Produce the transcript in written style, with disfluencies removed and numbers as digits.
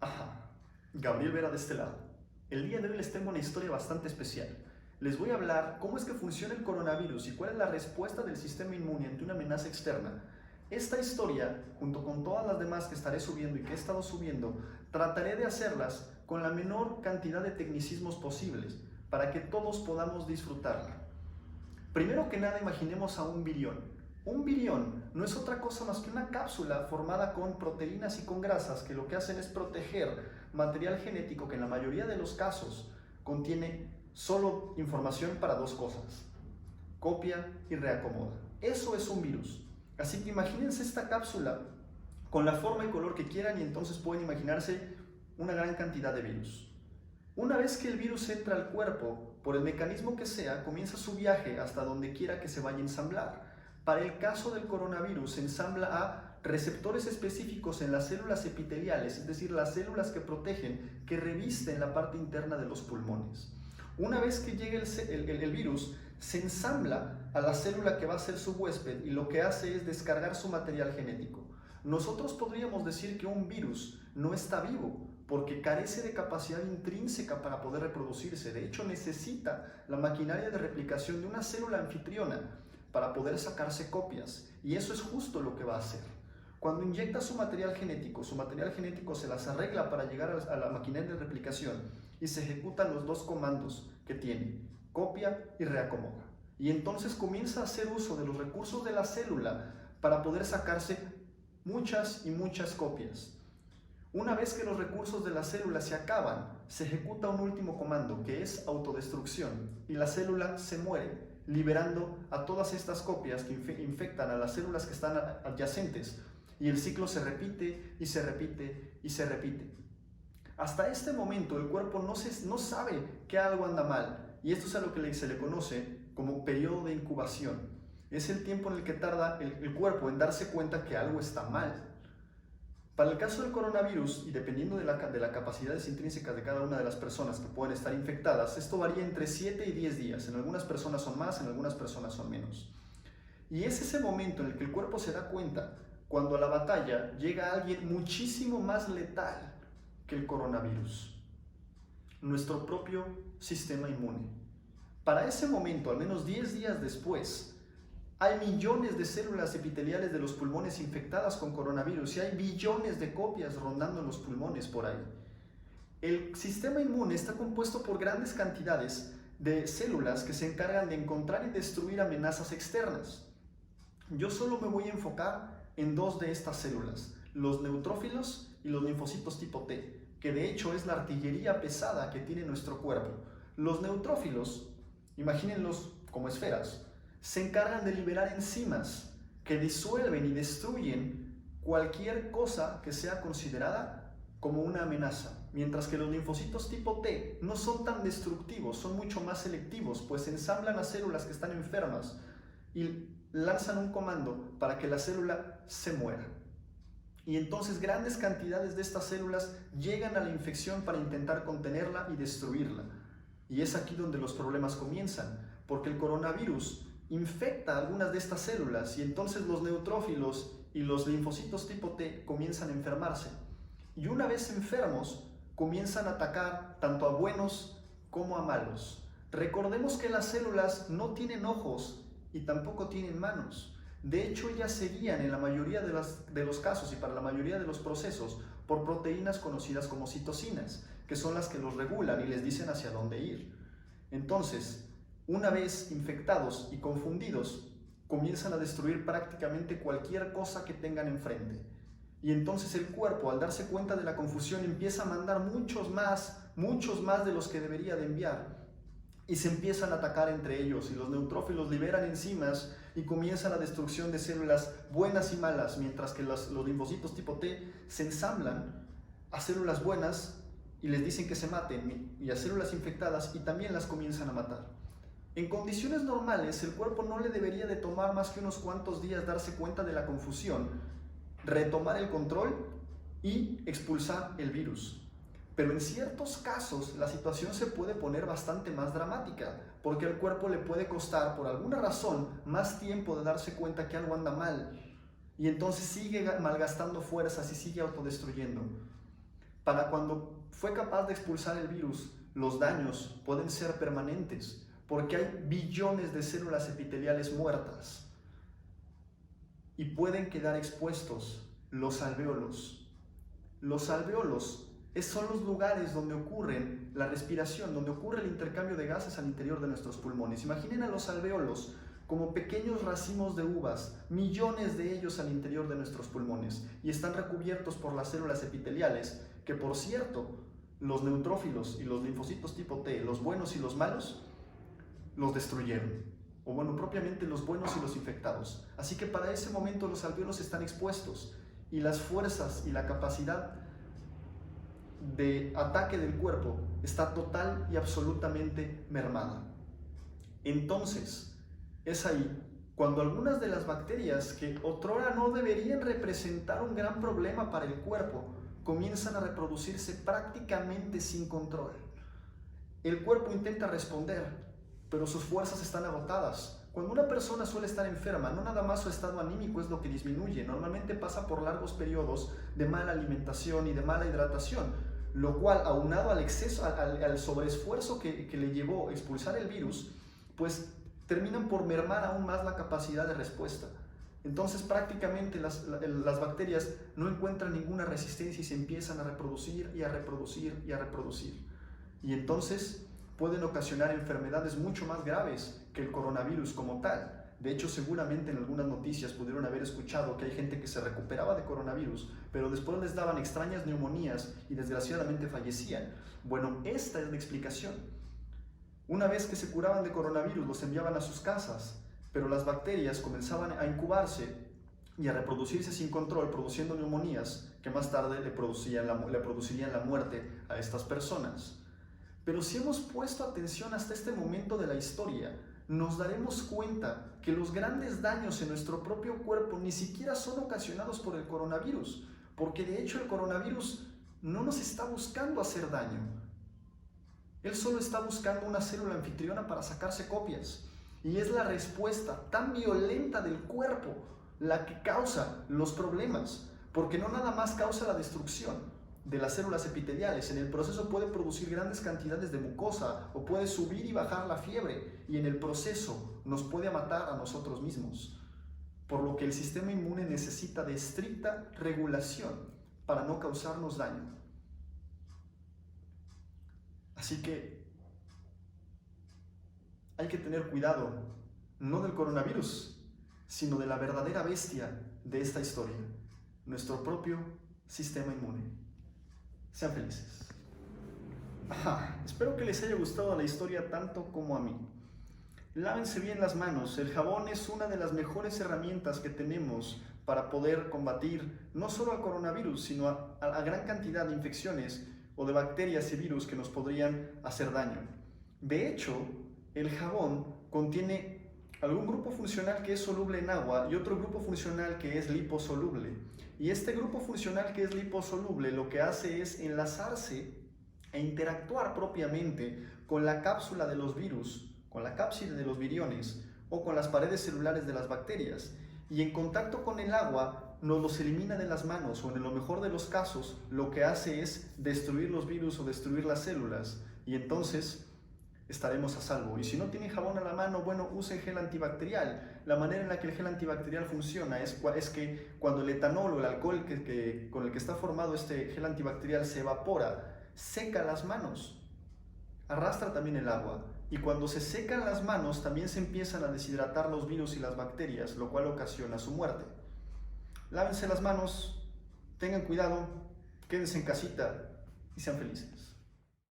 Ajá, Gabriel Vera de este lado. El día de hoy les tengo una historia bastante especial. Les voy a hablar cómo es que funciona el coronavirus y cuál es la respuesta del sistema inmune ante una amenaza externa. Esta historia, junto con todas las demás que estaré subiendo y que he estado subiendo, trataré de hacerlas con la menor cantidad de tecnicismos posibles para que todos podamos disfrutarla. Primero que nada, imaginemos a un virión. Un virión no es otra cosa más que una cápsula formada con proteínas y con grasas que lo que hacen es proteger material genético que en la mayoría de los casos contiene solo información para dos cosas: copia y reacomoda. Eso es un virus. Así que imagínense esta cápsula con la forma y color que quieran y entonces pueden imaginarse una gran cantidad de virus. Una vez que el virus entra al cuerpo, por el mecanismo que sea, comienza su viaje hasta donde quiera que se vaya a ensamblar. Para el caso del coronavirus, se ensambla a receptores específicos en las células epiteliales, es decir, las células que protegen, que revisten la parte interna de los pulmones. Una vez que llegue el virus, se ensambla a la célula que va a ser su huésped y lo que hace es descargar su material genético. Nosotros podríamos decir que un virus no está vivo porque carece de capacidad intrínseca para poder reproducirse. De hecho, necesita la maquinaria de replicación de una célula anfitriona para poder sacarse copias. Y eso es justo lo que va a hacer. Cuando inyecta su material genético se las arregla para llegar a la maquinaria de replicación y se ejecutan los dos comandos que tiene: copia y reacomoda. Y entonces comienza a hacer uso de los recursos de la célula para poder sacarse muchas y muchas copias. Una vez que los recursos de la célula se acaban, se ejecuta un último comando, que es autodestrucción, y la célula se muere, liberando a todas estas copias que infectan a las células que están adyacentes, y el ciclo se repite y se repite y se repite. Hasta este momento el cuerpo no sabe que algo anda mal, y esto es a lo que se le conoce como periodo de incubación. Es el tiempo en el que tarda el cuerpo en darse cuenta que algo está mal. Para el caso del coronavirus, y dependiendo de las capacidades intrínsecas de cada una de las personas que pueden estar infectadas, esto varía entre 7 y 10 días. En algunas personas son más, en algunas personas son menos. Y es ese momento en el que el cuerpo se da cuenta cuando a la batalla llega alguien muchísimo más letal que el coronavirus: nuestro propio sistema inmune. Para ese momento, al menos 10 días después, hay millones de células epiteliales de los pulmones infectadas con coronavirus y hay billones de copias rondando en los pulmones por ahí. El sistema inmune está compuesto por grandes cantidades de células que se encargan de encontrar y destruir amenazas externas. Yo solo me voy a enfocar en dos de estas células: los neutrófilos y los linfocitos tipo T, que de hecho es la artillería pesada que tiene nuestro cuerpo. Los neutrófilos, imagínenlos como esferas, se encargan de liberar enzimas que disuelven y destruyen cualquier cosa que sea considerada como una amenaza, mientras que los linfocitos tipo T no son tan destructivos, son mucho más selectivos, pues ensamblan a células que están enfermas y lanzan un comando para que la célula se muera. Y entonces grandes cantidades de estas células llegan a la infección para intentar contenerla y destruirla. Y es aquí donde los problemas comienzan, porque el coronavirus infecta algunas de estas células y entonces los neutrófilos y los linfocitos tipo T comienzan a enfermarse. Y una vez enfermos, comienzan a atacar tanto a buenos como a malos. Recordemos que las células no tienen ojos y tampoco tienen manos. De hecho, ellas se guían en la mayoría de los casos y para la mayoría de los procesos por proteínas conocidas como citocinas, que son las que los regulan y les dicen hacia dónde ir. Entonces, una vez infectados y confundidos, comienzan a destruir prácticamente cualquier cosa que tengan enfrente. Y entonces el cuerpo, al darse cuenta de la confusión, empieza a mandar muchos más de los que debería de enviar. Y se empiezan a atacar entre ellos, y los neutrófilos liberan enzimas y comienza la destrucción de células buenas y malas, mientras que los linfocitos tipo T se ensamblan a células buenas y les dicen que se maten, y a células infectadas y también las comienzan a matar. En condiciones normales, el cuerpo no le debería de tomar más que unos cuantos días darse cuenta de la confusión, retomar el control y expulsar el virus. Pero en ciertos casos la situación se puede poner bastante más dramática, porque al cuerpo le puede costar, por alguna razón, más tiempo de darse cuenta que algo anda mal, y entonces sigue malgastando fuerzas y sigue autodestruyendo. para cuando fue capaz de expulsar el virus, los daños pueden ser permanentes, porque hay billones de células epiteliales muertas y pueden quedar expuestos los alvéolos. Los alvéolos son los lugares donde ocurre la respiración, donde ocurre el intercambio de gases al interior de nuestros pulmones. Imaginen a los alvéolos como pequeños racimos de uvas, millones de ellos al interior de nuestros pulmones, y están recubiertos por las células epiteliales, que por cierto, los neutrófilos y los linfocitos tipo T, los buenos y los malos, los destruyeron, o bueno, propiamente los buenos y los infectados. Así que para ese momento los alvéolos están expuestos, y las fuerzas y la capacidad de ataque del cuerpo está total y absolutamente mermada. Entonces, es ahí cuando algunas de las bacterias que otrora no deberían representar un gran problema para el cuerpo comienzan a reproducirse prácticamente sin control. El cuerpo intenta responder, pero sus fuerzas están agotadas. Cuando una persona suele estar enferma, no nada más su estado anímico es lo que disminuye, normalmente pasa por largos periodos de mala alimentación y de mala hidratación, lo cual, aunado al exceso, al sobreesfuerzo que le llevó a expulsar el virus, pues terminan por mermar aún más la capacidad de respuesta. Entonces prácticamente las bacterias no encuentran ninguna resistencia y se empiezan a reproducir y a reproducir y a reproducir. Y entonces pueden ocasionar enfermedades mucho más graves que el coronavirus como tal. De hecho, seguramente en algunas noticias pudieron haber escuchado que hay gente que se recuperaba de coronavirus, pero después les daban extrañas neumonías y desgraciadamente fallecían. Bueno, esta es la explicación. Una vez que se curaban de coronavirus, los enviaban a sus casas, pero las bacterias comenzaban a incubarse y a reproducirse sin control, produciendo neumonías que más tarde le producirían la muerte a estas personas. Pero si hemos puesto atención hasta este momento de la historia, nos daremos cuenta que los grandes daños en nuestro propio cuerpo ni siquiera son ocasionados por el coronavirus, porque de hecho el coronavirus no nos está buscando hacer daño. Él solo está buscando una célula anfitriona para sacarse copias. Y es la respuesta tan violenta del cuerpo la que causa los problemas, porque no nada más causa la destrucción de las células epiteliales. En el proceso puede producir grandes cantidades de mucosa o puede subir y bajar la fiebre, y en el proceso nos puede matar a nosotros mismos. Por lo que el sistema inmune necesita de estricta regulación para no causarnos daño. Así que hay que tener cuidado, no del coronavirus, sino de la verdadera bestia de esta historia, nuestro propio sistema inmune. Sean felices. Espero que les haya gustado la historia tanto como a mí. Lávense bien las manos. El jabón es una de las mejores herramientas que tenemos para poder combatir no solo al coronavirus, sino a gran cantidad de infecciones o de bacterias y virus que nos podrían hacer daño. De hecho, el jabón contiene algún grupo funcional que es soluble en agua y otro grupo funcional que es liposoluble. Y este grupo funcional que es liposoluble lo que hace es enlazarse e interactuar propiamente con la cápsula de los virus, con la cápside de los viriones o con las paredes celulares de las bacterias. Y en contacto con el agua nos los elimina de las manos, o en lo mejor de los casos lo que hace es destruir los virus o destruir las células. Y entonces estaremos a salvo. Y si no tienen jabón a la mano, bueno, usen gel antibacterial. La manera en la que el gel antibacterial funciona es que cuando el etanol o el alcohol con el que está formado este gel antibacterial se evapora, seca las manos, arrastra también el agua. Y cuando se secan las manos, también se empiezan a deshidratar los virus y las bacterias, lo cual ocasiona su muerte. Lávense las manos, tengan cuidado, quédense en casita y sean felices.